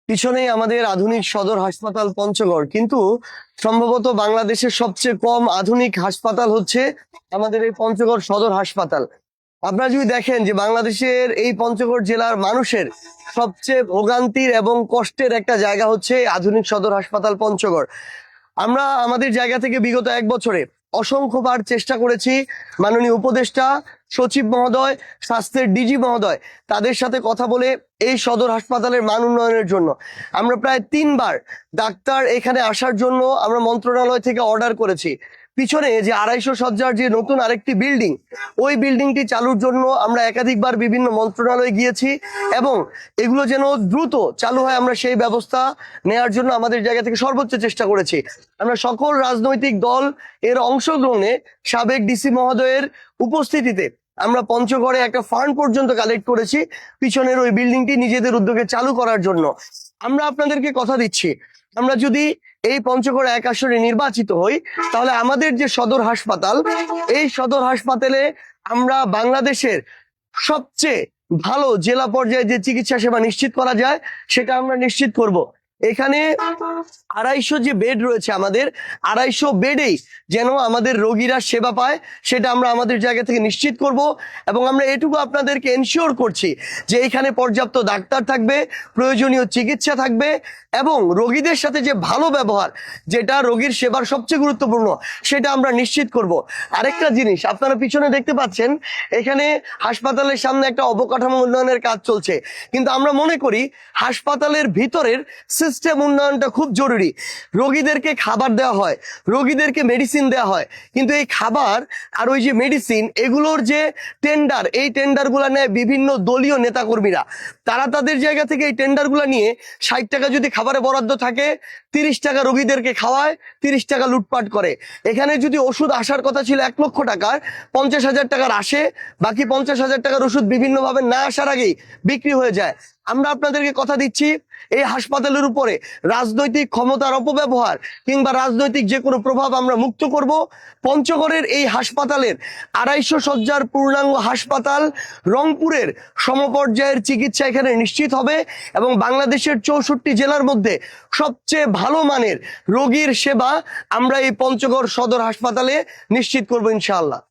পিছনেই আমাদের আধুনিক সদর হাসপাতাল পঞ্চগড়, কিন্তু সম্ভবত বাংলাদেশের সবচেয়ে কম আধুনিক হাসপাতাল হচ্ছে আমাদের এই পঞ্চগড় সদর হাসপাতাল। আপনারা যদি দেখেন যে বাংলাদেশের এই পঞ্চগড় জেলার মানুষের সবচেয়ে ভোগান্তির এবং কষ্টের একটা জায়গা হচ্ছে আধুনিক সদর হাসপাতাল পঞ্চগড়। আমরা আমাদের জায়গা থেকে বিগত 1 বছরে অসংখ্যবার চেষ্টা করেছি মাননীয় উপদেষ্টা, সচিব মহোদয়, স্বাস্থ্যের ডিজি মহোদয় তাদের সাথে কথা বলে এই সদর হাসপাতালের মান উন্নয়নের জন্য আমরা প্রায় 3 বার ডাক্তার এখানে আসার জন্য আমরা মন্ত্রণালয় থেকে অর্ডার করেছি। পিছনে যে 250 শয্যার যে নতুন আরেকটি বিল্ডিং, ওই বিল্ডিংটি চালুর জন্য আমরা একাধিকবার বিভিন্ন মন্ত্রণালয়ে গিয়েছি এবং এগুলো যেন দ্রুত চালু হয় আমরা সেই ব্যবস্থা নেয়ার জন্য আমাদের জায়গা থেকে সর্বোচ্চ চেষ্টা করেছি। আমরা সকল রাজনৈতিক দল এর অংশগ্রহণে সাবেক ডিসি মহোদয়ের উপস্থিতিতে আমরা পঞ্চগড়ে একটা ফান্ড পর্যন্ত কালেক্ট করেছি পিছনের ওই বিল্ডিংটি নিজেদের উদ্যোগে চালু করার জন্য। আমরা আপনাদেরকে কথা দিচ্ছি, আমরা যদি এই পঞ্চগড় 1 আসনে নির্বাচিত হই তাহলে আমাদের যে সদর হাসপাতাল, এই সদর হাসপাতালে আমরা বাংলাদেশের সবচেয়ে ভালো জেলা পর্যায়ে যে চিকিৎসা সেবা নিশ্চিত করা যায় সেটা আমরা নিশ্চিত করব। এখানে 250 যে বেড রয়েছে আমাদের, 250 বেডেই যেন আমাদের রোগীরা সেবা পায় সেটা আমরা আমাদের জায়গা থেকে নিশ্চিত করব। এবং আমরা এটুকু আপনাদেরকে এনশিওর করছি যে এখানে পর্যাপ্ত ডাক্তার থাকবে, প্রয়োজনীয় চিকিৎসা থাকবে এবং রোগীদের সাথে যে ভালো ব্যবহার, যেটা রোগীর সেবার সবচেয়ে গুরুত্বপূর্ণ, সেটা আমরা নিশ্চিত করব। আরেকটা জিনিস আপনারা পিছনে দেখতে পাচ্ছেন, এখানে হাসপাতালের সামনে একটা অবকাঠামো উন্নয়নের কাজ চলছে, কিন্তু আমরা মনে করি হাসপাতালের ভিতরের সিস্টেম উন্নয়নটা খুব জরুরি। রোগীদেরকে খাবার দেওয়া হয়, রোগীদেরকে মেডিসিন দেওয়া হয়, কিন্তু এই খাবার আর ওই যে মেডিসিন এগুলোর যে টেন্ডার, এই টেন্ডারগুলো নেয় বিভিন্ন দলীয় নেতাকর্মীরা। তারা তাদের জায়গা থেকে এই টেন্ডারগুলো নিয়ে 60 টাকা যদি খাবারে বরাদ্দ থাকে, 30 টাকা রোগীদেরকে খাওয়ায়, 30 টাকা লুটপাট করে। এখানে যদি ওষুধ আসার কথা ছিল 1 লক্ষ টাকার, 50,000 টাকার আসে, বাকি 50,000 টাকার ওষুধ বিভিন্নভাবে না আসার আগেই বিক্রি হয়ে যায়। আমরা আপনাদেরকে কথা দিচ্ছি, এই হাসপাতালের উপরে রাজনৈতিক ক্ষমতার অপব্যবহার কিংবা রাজনৈতিক যে কোনো প্রভাব আমরা মুক্ত করব। পঞ্চগড়ের এই হাসপাতালের 250 শয্যার পূর্ণাঙ্গ হাসপাতাল, রংপুরের সমপর্যায়ের চিকিৎসা এখানে নিশ্চিত হবে এবং বাংলাদেশের 64 জেলার মধ্যে সবচেয়ে ভালো মানের রোগীর সেবা আমরা এই পঞ্চগড় সদর হাসপাতালে নিশ্চিত করব ইনশাআল্লাহ।